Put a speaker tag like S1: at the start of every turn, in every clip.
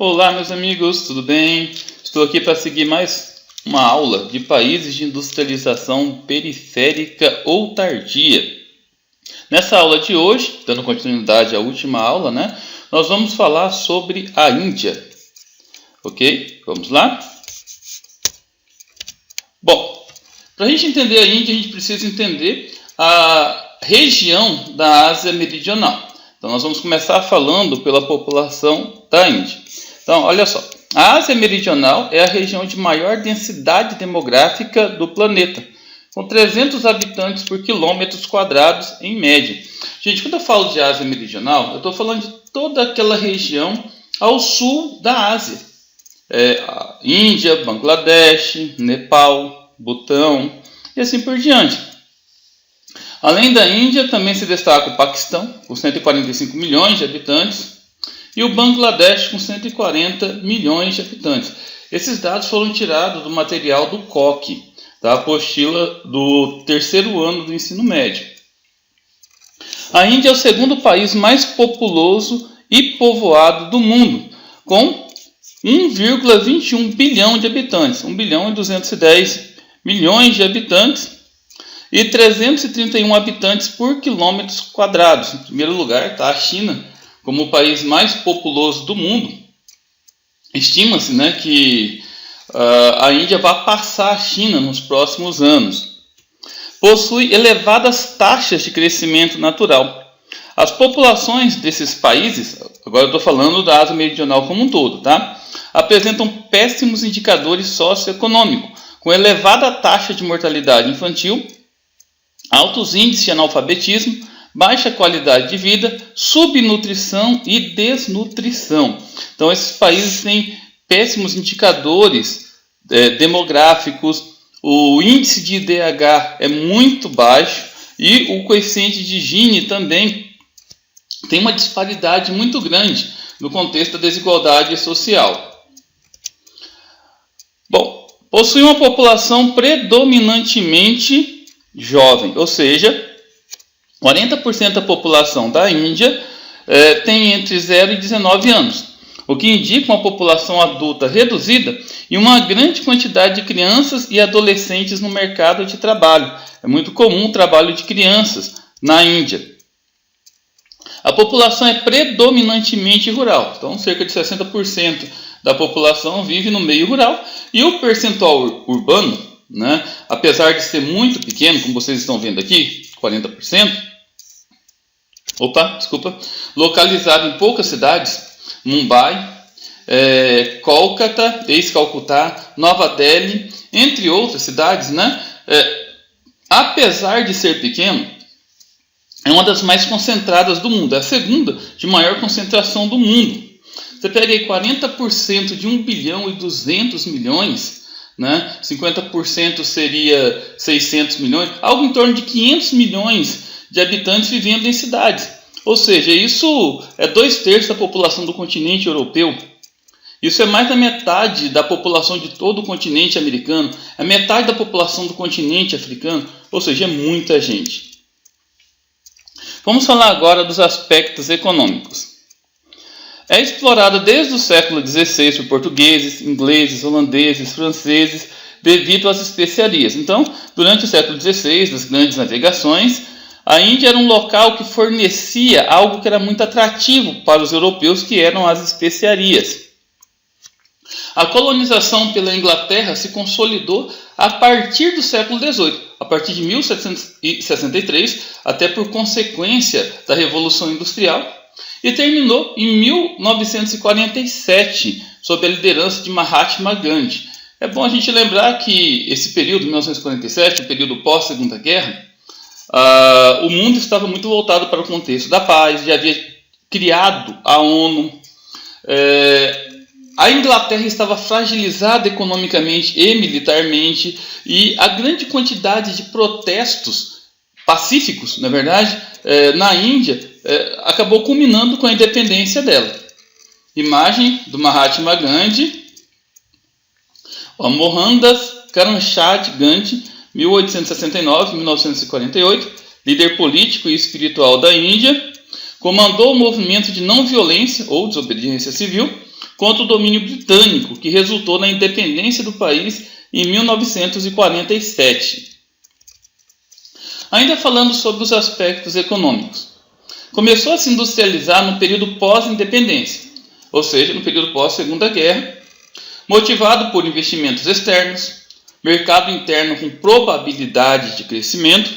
S1: Olá, meus amigos, tudo bem? Estou aqui para seguir mais uma aula de países de industrialização periférica ou tardia. Nessa aula de hoje, dando continuidade à última aula, nós vamos falar sobre a Índia. Ok? Vamos lá? Bom, para a gente entender a Índia, a gente precisa entender a região da Ásia Meridional. Então, nós vamos começar falando pela população da Índia. Então, olha só. A Ásia Meridional é a região de maior densidade demográfica do planeta, com 300 habitantes por quilômetros quadrados em média. Gente, quando eu falo de Ásia Meridional, eu estou falando de toda aquela região ao sul da Ásia. Índia, Bangladesh, Nepal, Butão e assim por diante. Além da Índia, também se destaca o Paquistão, com 145 milhões de habitantes, e o Bangladesh, com 140 milhões de habitantes. Esses dados foram tirados do material do COC, da apostila do terceiro ano do ensino médio. A Índia é o segundo país mais populoso e povoado do mundo, com 1,21 bilhão de habitantes, 1 bilhão e 210 milhões de habitantes, e 331 habitantes por quilômetros quadrados. Em primeiro lugar está a China, como o país mais populoso do mundo. Estima-se que a Índia vai passar a China nos próximos anos. Possui elevadas taxas de crescimento natural. As populações desses países, agora eu estou falando da Ásia Meridional como um todo, apresentam péssimos indicadores socioeconômicos, com elevada taxa de mortalidade infantil, altos índices de analfabetismo, baixa qualidade de vida, subnutrição e desnutrição. Então, esses países têm péssimos indicadores demográficos, o índice de IDH é muito baixo e o coeficiente de Gini também tem uma disparidade muito grande no contexto da desigualdade social. Bom, possui uma população predominantemente jovem, ou seja, 40% da população da Índia tem entre 0 e 19 anos, o que indica uma população adulta reduzida e uma grande quantidade de crianças e adolescentes no mercado de trabalho. É muito comum o trabalho de crianças na Índia. A população é predominantemente rural, então cerca de 60% da população vive no meio rural, e o percentual urbano, apesar de ser muito pequeno, como vocês estão vendo aqui, 40%, localizado em poucas cidades, Mumbai, Kolkata, ex-Calcutá, Nova Delhi, entre outras cidades, apesar de ser pequeno, é uma das mais concentradas do mundo, é a segunda de maior concentração do mundo. Você pega aí 40% de 1 bilhão e 200 milhões, 50% seria 600 milhões, algo em torno de 500 milhões de habitantes vivendo em cidades. Ou seja, isso é 2/3 da população do continente europeu. Isso é mais da metade da população de todo o continente americano, é metade da população do continente africano, ou seja, é muita gente. Vamos falar agora dos aspectos econômicos. É explorada desde o século XVI por portugueses, ingleses, holandeses, franceses, devido às especiarias. Então, durante o século XVI, das grandes navegações, a Índia era um local que fornecia algo que era muito atrativo para os europeus, que eram as especiarias. A colonização pela Inglaterra se consolidou a partir do século XVIII, a partir de 1763, até por consequência da Revolução Industrial, e terminou em 1947, sob a liderança de Mahatma Gandhi. É bom a gente lembrar que esse período, 1947, o período pós-Segunda Guerra, o mundo estava muito voltado para o contexto da paz, já havia criado a ONU, a Inglaterra estava fragilizada economicamente e militarmente, e a grande quantidade de protestos pacíficos, na verdade, na Índia, acabou culminando com a independência dela. Imagem do Mahatma Gandhi, Mohandas Karamchand Gandhi, 1869-1948, líder político e espiritual da Índia, comandou o movimento de não violência ou desobediência civil contra o domínio britânico, que resultou na independência do país em 1947. Ainda falando sobre os aspectos econômicos. Começou a se industrializar no período pós-independência, ou seja, no período pós-Segunda Guerra, motivado por investimentos externos, mercado interno com probabilidade de crescimento,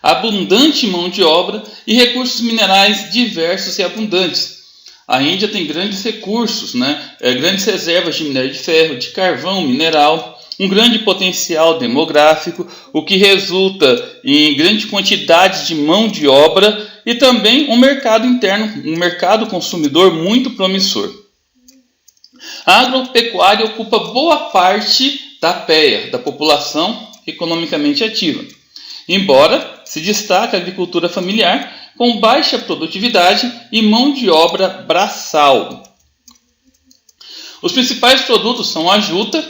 S1: abundante mão de obra e recursos minerais diversos e abundantes. A Índia tem grandes recursos, grandes reservas de minério de ferro, de carvão mineral, um grande potencial demográfico, o que resulta em grande quantidade de mão de obra e também um mercado interno, um mercado consumidor muito promissor. A agropecuária ocupa boa parte da PEA, da população economicamente ativa, embora se destaque a agricultura familiar com baixa produtividade e mão de obra braçal. Os principais produtos são a juta,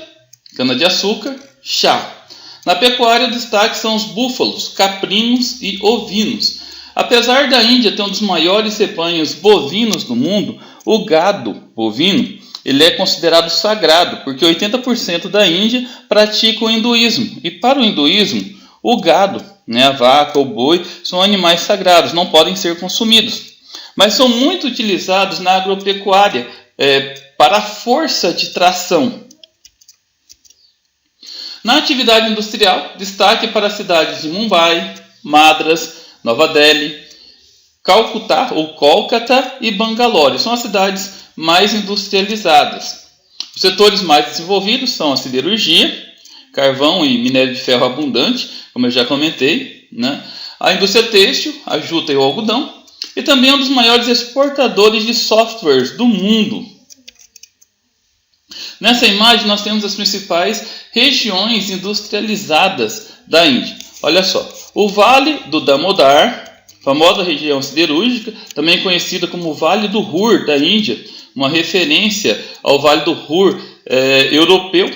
S1: cana-de-açúcar, chá. Na pecuária, o destaque são os búfalos, caprinos e ovinos. Apesar da Índia ter um dos maiores rebanhos bovinos do mundo, o gado bovino ele é considerado sagrado, porque 80% da Índia pratica o hinduísmo. E para o hinduísmo, o gado, a vaca, o boi, são animais sagrados, não podem ser consumidos. Mas são muito utilizados na agropecuária para a força de tração. Na atividade industrial, destaque para as cidades de Mumbai, Madras, Nova Delhi, Calcutá ou Kolkata e Bangalore. São as cidades mais industrializadas. Os setores mais desenvolvidos são a siderurgia, carvão e minério de ferro abundante, como eu já comentei, a indústria têxtil, a juta e o algodão, e também é um dos maiores exportadores de softwares do mundo. Nessa imagem nós temos as principais regiões industrializadas da Índia. Olha só, o Vale do Damodar, famosa região siderúrgica, também conhecida como Vale do Ruhr da Índia, uma referência ao Vale do Ruhr europeu.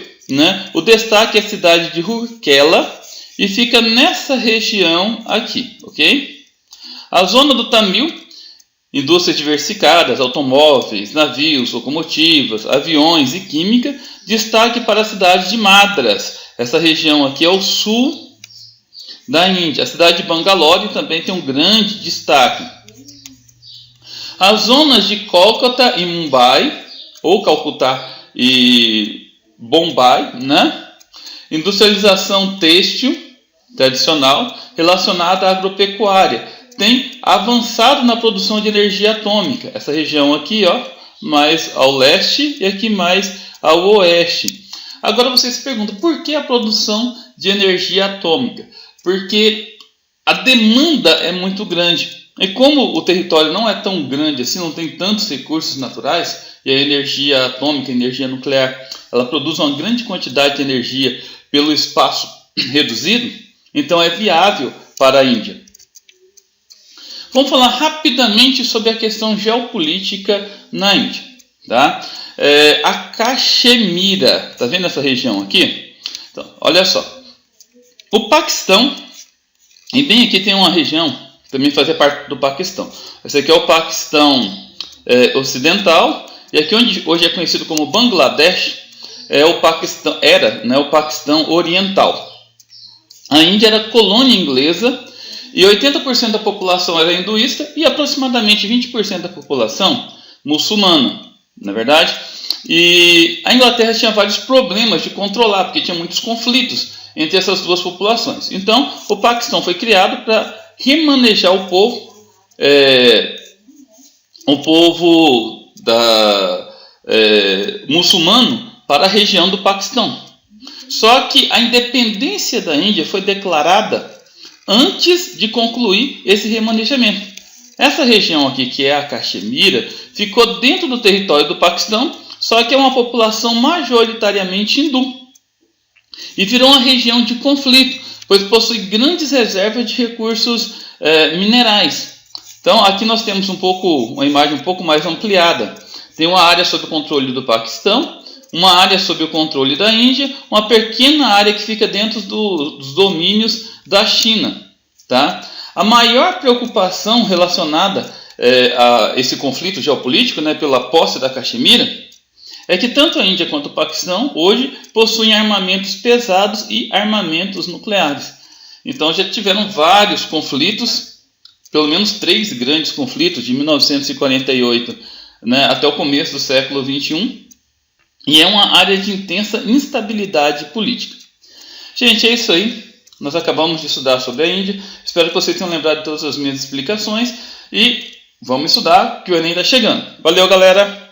S1: O destaque é a cidade de Rourkela e fica nessa região aqui, ok? A zona do Tamil, indústrias diversificadas, automóveis, navios, locomotivas, aviões e química, destaque para a cidade de Madras. Essa região aqui é o sul da Índia. A cidade de Bangalore também tem um grande destaque. As zonas de Kolkata e Mumbai, ou Calcutá e Bombay, industrialização têxtil tradicional relacionada à agropecuária, tem avançado na produção de energia atômica. Essa região aqui, mais ao leste e aqui mais ao oeste. Agora você se pergunta, por que a produção de energia atômica? Porque a demanda é muito grande. E como o território não é tão grande assim, não tem tantos recursos naturais, e a energia atômica, a energia nuclear, ela produz uma grande quantidade de energia pelo espaço reduzido, então é viável para a Índia. Vamos falar rapidamente sobre a questão geopolítica na Índia. Tá? A Caxemira, está vendo essa região aqui? Então, olha só. O Paquistão, e bem aqui tem uma região que também fazia parte do Paquistão. Esse aqui é o Paquistão ocidental, e aqui onde hoje é conhecido como Bangladesh, o Paquistão oriental. A Índia era colônia inglesa, e 80% da população era hinduísta e aproximadamente 20% da população muçulmana, na verdade. E a Inglaterra tinha vários problemas de controlar, porque tinha muitos conflitos entre essas duas populações. Então, o Paquistão foi criado para remanejar o povo muçulmano para a região do Paquistão. Só que a independência da Índia foi declarada antes de concluir esse remanejamento. Essa região aqui, que é a Caxemira, ficou dentro do território do Paquistão, só que é uma população majoritariamente hindu. E virou uma região de conflito, pois possui grandes reservas de recursos minerais. Então aqui nós temos uma imagem um pouco mais ampliada. Tem uma área sob o controle do Paquistão, uma área sob o controle da Índia, uma pequena área que fica dentro dos domínios da China. Tá? A maior preocupação relacionada a esse conflito geopolítico, pela posse da Caxemira, é que tanto a Índia quanto o Paquistão hoje possuem armamentos pesados e armamentos nucleares. Então já tiveram vários conflitos, pelo menos 3 grandes conflitos, de 1948, né, até o começo do século XXI, e é uma área de intensa instabilidade política. Gente, é isso aí. Nós acabamos de estudar sobre a Índia. Espero que vocês tenham lembrado de todas as minhas explicações. E vamos estudar, que o Enem está chegando. Valeu, galera!